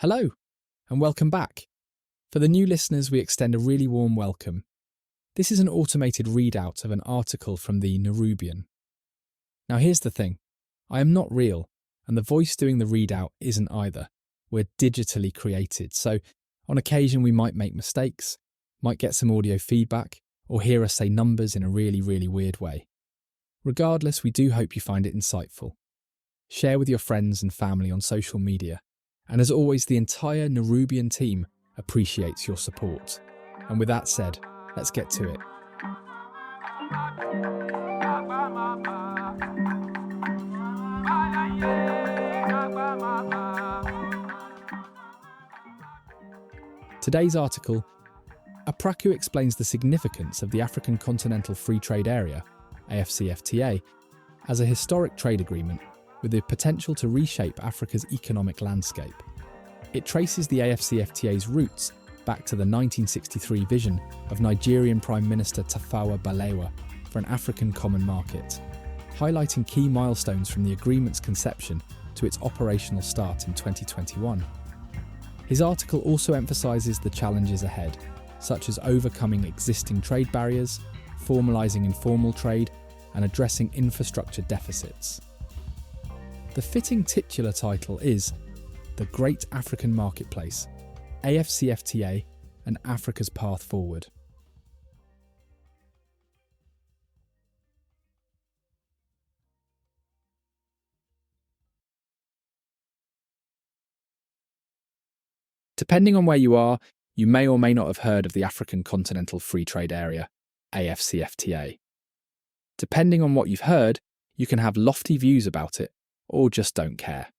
Hello, and welcome back. For the new listeners, we extend a really warm welcome. This is an automated readout of an article from the Nurubian. Now here's the thing, I am not real, and the voice doing the readout isn't either. We're digitally created, so on occasion we might make mistakes, might get some audio feedback, or hear us say numbers in a really weird way. Regardless, we do hope you find it insightful. Share with your friends and family on social media. And as always, the entire Nurubian team appreciates your support. And with that said, let's get to it. Today's article, Apraku explains the significance of the African Continental Free Trade Area, AfCFTA, as a historic trade agreement with the potential to reshape Africa's economic landscape. It traces the AfCFTA's roots back to the 1963 vision of Nigerian Prime Minister Tafawa Balewa for an African common market, highlighting key milestones from the agreement's conception to its operational start in 2021. His article also emphasises the challenges ahead, such as overcoming existing trade barriers, formalizing informal trade, and addressing infrastructure deficits. The fitting titular title is The Great African Marketplace, AfCFTA and Africa's Path Forward. Depending on where you are, you may or may not have heard of the African Continental Free Trade Area, AfCFTA. Depending on what you've heard, you can have lofty views about it, or just don't care.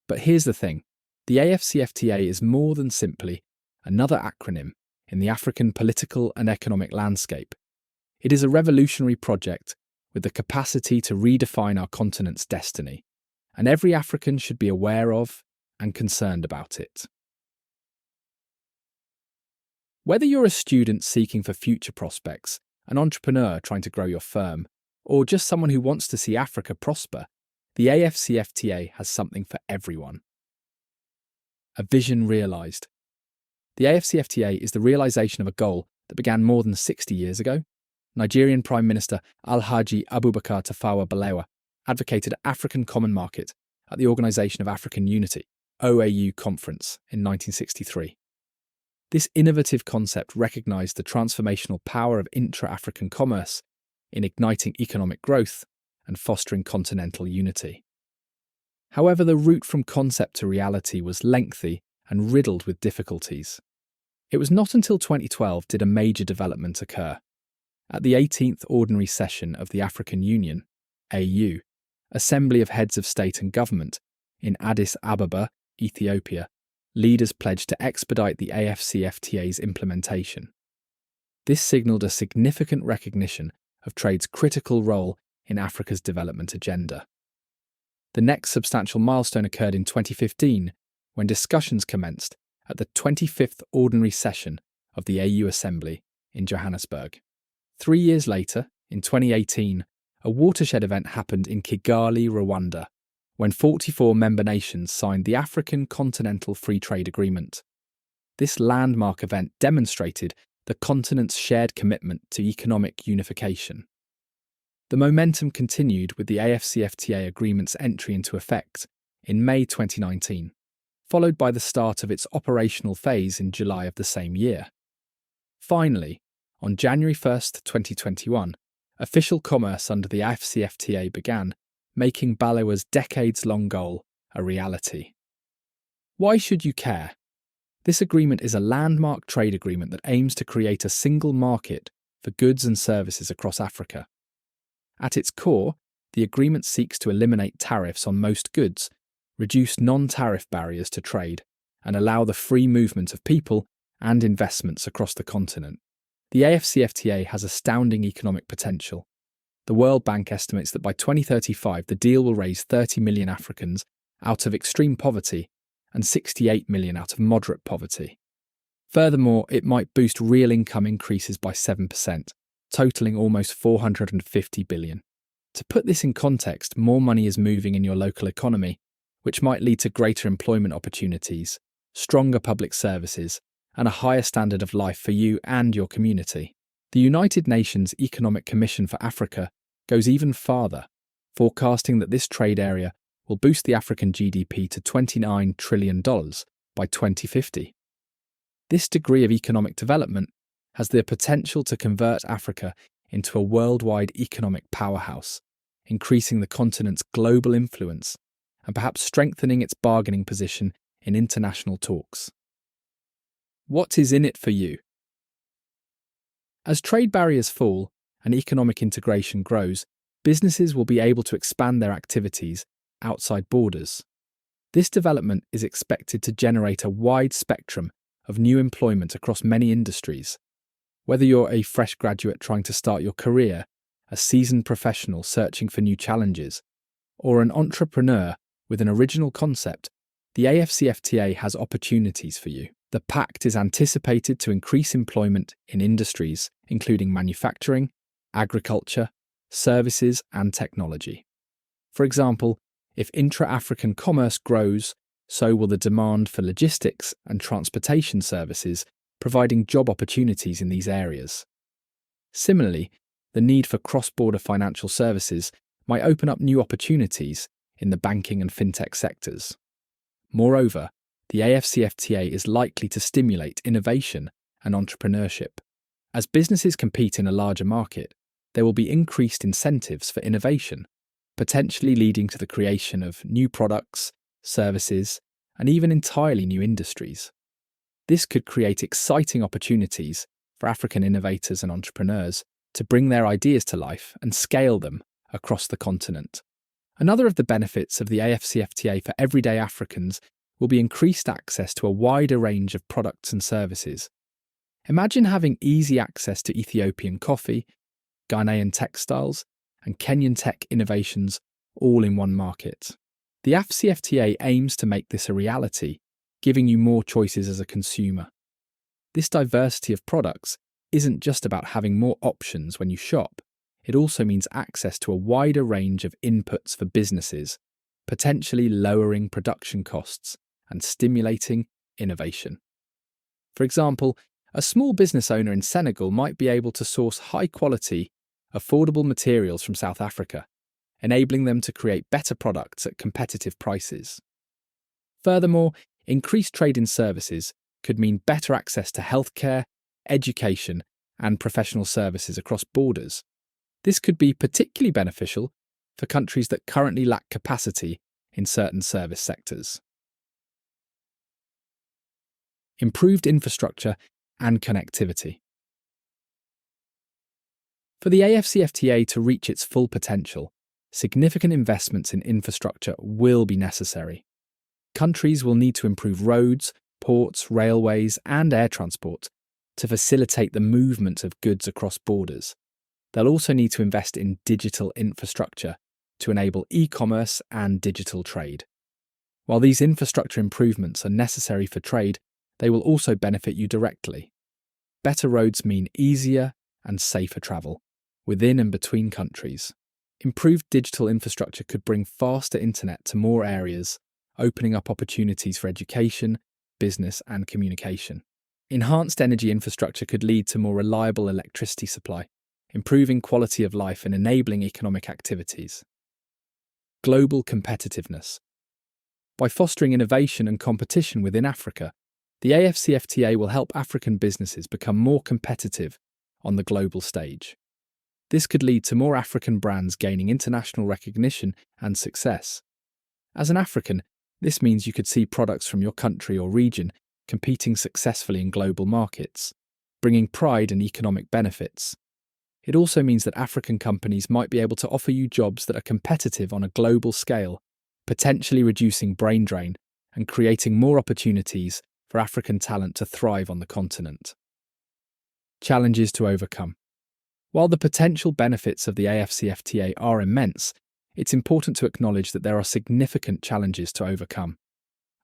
But here's the thing, the AfCFTA is more than simply another acronym in the African political and economic landscape. It is a revolutionary project with the capacity to redefine our continent's destiny, and every African should be aware of and concerned about it. Whether you're a student seeking for future prospects, an entrepreneur trying to grow your firm, or just someone who wants to see Africa prosper, the AfCFTA has something for everyone. A vision realised. The AfCFTA is the realisation of a goal that began more than 60 years ago. Nigerian Prime Minister Alhaji Abubakar Tafawa Balewa advocated African Common Market at the Organisation of African Unity, OAU Conference in 1963. This innovative concept recognised the transformational power of intra-African commerce in igniting economic growth and fostering continental unity. However, the route from concept to reality was lengthy and riddled with difficulties. It was not until 2012 did a major development occur. At the 18th Ordinary Session of the African Union, AU, Assembly of Heads of State and Government, in Addis Ababa, Ethiopia, leaders pledged to expedite the AfCFTA's implementation. This signalled a significant recognition of trade's critical role in Africa's development agenda. The next substantial milestone occurred in 2015 when discussions commenced at the 25th Ordinary Session of the AU Assembly in Johannesburg. 3 years later, in 2018, a watershed event happened in Kigali, Rwanda, when 44 member nations signed the African Continental Free Trade Agreement. This landmark event demonstrated the continent's shared commitment to economic unification. The momentum continued with the AfCFTA agreement's entry into effect in May 2019, followed by the start of its operational phase in July of the same year. Finally, on January 1st, 2021, official commerce under the AfCFTA began, making Balewa's decades-long goal a reality. Why should you care? This agreement is a landmark trade agreement that aims to create a single market for goods and services across Africa. At its core, the agreement seeks to eliminate tariffs on most goods, reduce non-tariff barriers to trade, and allow the free movement of people and investments across the continent. The AfCFTA has astounding economic potential. The World Bank estimates that by 2035 the deal will raise 30 million Africans out of extreme poverty and 68 million out of moderate poverty. Furthermore, it might boost real income increases by 7%, totaling almost 450 billion. To put this in context, more money is moving in your local economy, which might lead to greater employment opportunities stronger public services, and a higher standard of life for you and your community. The United Nations Economic Commission for Africa goes even farther, forecasting that this trade area will boost the African GDP to $29 trillion by 2050. This degree of economic development has the potential to convert Africa into a worldwide economic powerhouse, increasing the continent's global influence and perhaps strengthening its bargaining position in international talks. What is in it for you? As trade barriers fall and economic integration grows, businesses will be able to expand their activities outside borders. This development is expected to generate a wide spectrum of new employment across many industries. Whether you're a fresh graduate trying to start your career, a seasoned professional searching for new challenges, or an entrepreneur with an original concept, the AfCFTA has opportunities for you. The pact is anticipated to increase employment in industries including manufacturing, agriculture, services, and technology. For example, if intra-African commerce grows, so will the demand for logistics and transportation services, providing job opportunities in these areas. Similarly, the need for cross-border financial services might open up new opportunities in the banking and fintech sectors. Moreover, the AfCFTA is likely to stimulate innovation and entrepreneurship. As businesses compete in a larger market, there will be increased incentives for innovation, potentially leading to the creation of new products, services, and even entirely new industries. This could create exciting opportunities for African innovators and entrepreneurs to bring their ideas to life and scale them across the continent. Another of the benefits of the AfCFTA for everyday Africans will be increased access to a wider range of products and services. Imagine having easy access to Ethiopian coffee, Ghanaian textiles, and Kenyan tech innovations all in one market. The AfCFTA aims to make this a reality, giving you more choices as a consumer. This diversity of products isn't just about having more options when you shop, it also means access to a wider range of inputs for businesses, potentially lowering production costs and stimulating innovation. For example, a small business owner in Senegal might be able to source high-quality, affordable materials from South Africa, enabling them to create better products at competitive prices. Furthermore, increased trade in services could mean better access to healthcare, education, and professional services across borders. This could be particularly beneficial for countries that currently lack capacity in certain service sectors. Improved infrastructure and connectivity. For the AfCFTA to reach its full potential, significant investments in infrastructure will be necessary. Countries will need to improve roads, ports, railways, and air transport to facilitate the movement of goods across borders. They'll also need to invest in digital infrastructure to enable e-commerce and digital trade. While these infrastructure improvements are necessary for trade, they will also benefit you directly. Better roads mean easier and safer travel within and between countries. Improved digital infrastructure could bring faster internet to more areas, opening up opportunities for education, business, and communication. Enhanced energy infrastructure could lead to more reliable electricity supply, improving quality of life and enabling economic activities. Global competitiveness. By fostering innovation and competition within Africa, the AfCFTA will help African businesses become more competitive on the global stage. This could lead to more African brands gaining international recognition and success. As an African, this means you could see products from your country or region competing successfully in global markets, bringing pride and economic benefits. It also means that African companies might be able to offer you jobs that are competitive on a global scale, potentially reducing brain drain and creating more opportunities for African talent to thrive on the continent. Challenges to overcome. While the potential benefits of the AfCFTA are immense, it's important to acknowledge that there are significant challenges to overcome.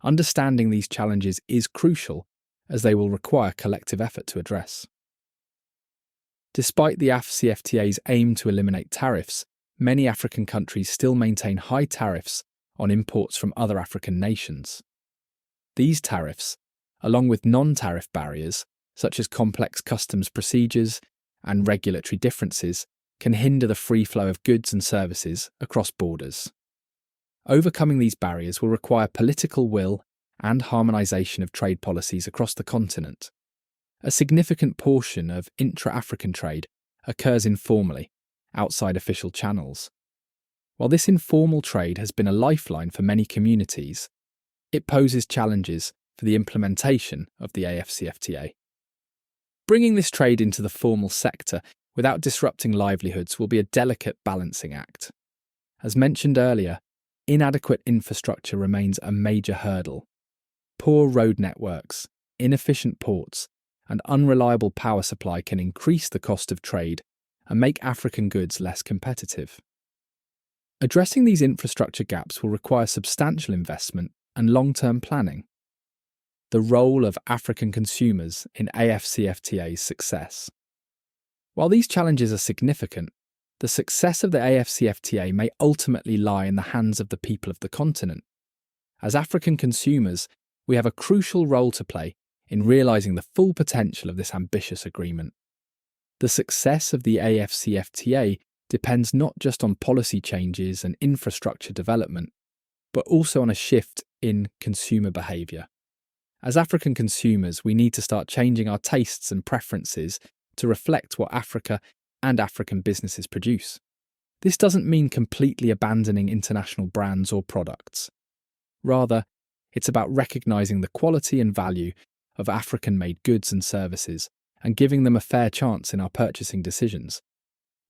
Understanding these challenges is crucial, as they will require collective effort to address. Despite the AfCFTA's aim to eliminate tariffs, many African countries still maintain high tariffs on imports from other African nations. These tariffs, along with non-tariff barriers, such as complex customs procedures and regulatory differences, can hinder the free flow of goods and services across borders. Overcoming these barriers will require political will and harmonisation of trade policies across the continent. A significant portion of intra-African trade occurs informally, outside official channels. While this informal trade has been a lifeline for many communities, it poses challenges for the implementation of the AfCFTA. Bringing this trade into the formal sector without disrupting livelihoods will be a delicate balancing act. As mentioned earlier, inadequate infrastructure remains a major hurdle. Poor road networks, inefficient ports, and unreliable power supply can increase the cost of trade and make African goods less competitive. Addressing these infrastructure gaps will require substantial investment and long-term planning. The role of African consumers in AfCFTA's success. While these challenges are significant, the success of the AfCFTA may ultimately lie in the hands of the people of the continent. As African consumers, we have a crucial role to play in realising the full potential of this ambitious agreement. The success of the AfCFTA depends not just on policy changes and infrastructure development, but also on a shift in consumer behaviour. As African consumers, we need to start changing our tastes and preferences to reflect what Africa and African businesses produce. This doesn't mean completely abandoning international brands or products. Rather, it's about recognising the quality and value of African-made goods and services and giving them a fair chance in our purchasing decisions.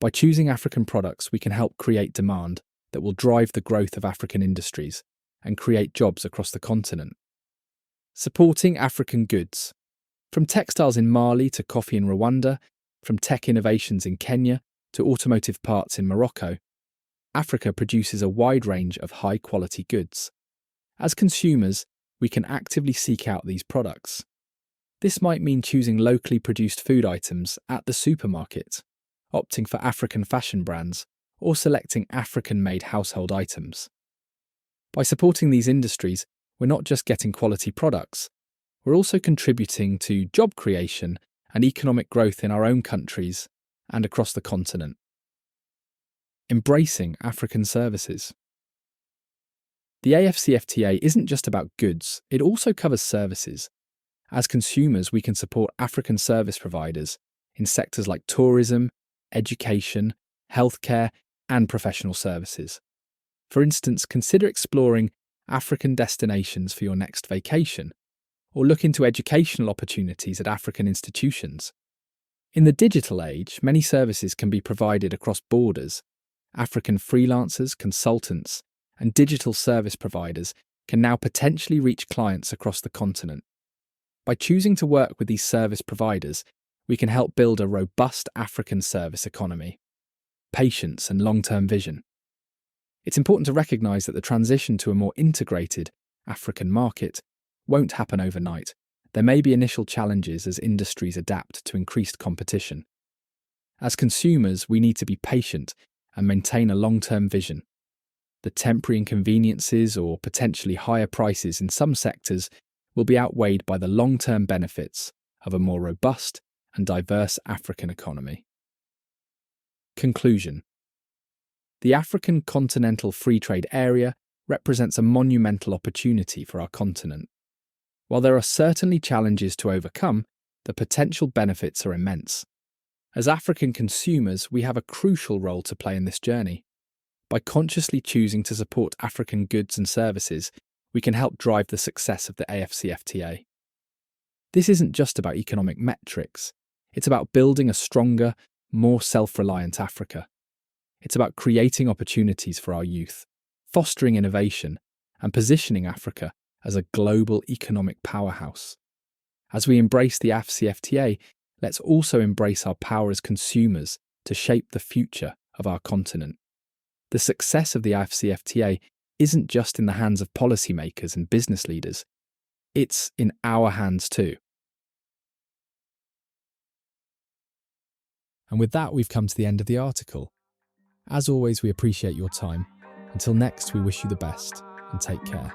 By choosing African products, we can help create demand that will drive the growth of African industries and create jobs across the continent. Supporting African goods. From textiles in Mali to coffee in Rwanda, from tech innovations in Kenya to automotive parts in Morocco, Africa produces a wide range of high-quality goods. As consumers, we can actively seek out these products. This might mean choosing locally produced food items at the supermarket, opting for African fashion brands, or selecting African-made household items. By supporting these industries, we're not just getting quality products, we're also contributing to job creation and economic growth in our own countries and across the continent. Embracing African services. The AfCFTA isn't just about goods, it also covers services. As consumers, we can support African service providers in sectors like tourism, education, healthcare, and professional services. For instance, consider exploring African destinations for your next vacation, or look into educational opportunities at African institutions. In the digital age, many services can be provided across borders. African freelancers, consultants, and digital service providers can now potentially reach clients across the continent. By choosing to work with these service providers, we can help build a robust African service economy. Patience and long-term vision. It's important to recognise that the transition to a more integrated African market won't happen overnight. There may be initial challenges as industries adapt to increased competition. As consumers, we need to be patient and maintain a long-term vision. The temporary inconveniences or potentially higher prices in some sectors will be outweighed by the long-term benefits of a more robust and diverse African economy. Conclusion. The African Continental Free Trade Area represents a monumental opportunity for our continent. While there are certainly challenges to overcome, the potential benefits are immense. As African consumers, we have a crucial role to play in this journey. By consciously choosing to support African goods and services, we can help drive the success of the AfCFTA. This isn't just about economic metrics. It's about building a stronger, more self-reliant Africa. It's about creating opportunities for our youth, fostering innovation, and positioning Africa as a global economic powerhouse. As we embrace the AfCFTA, let's also embrace our power as consumers to shape the future of our continent. The success of the AfCFTA isn't just in the hands of policymakers and business leaders. It's in our hands too. And with that, we've come to the end of the article. As always, we appreciate your time. Until next, we wish you the best and take care.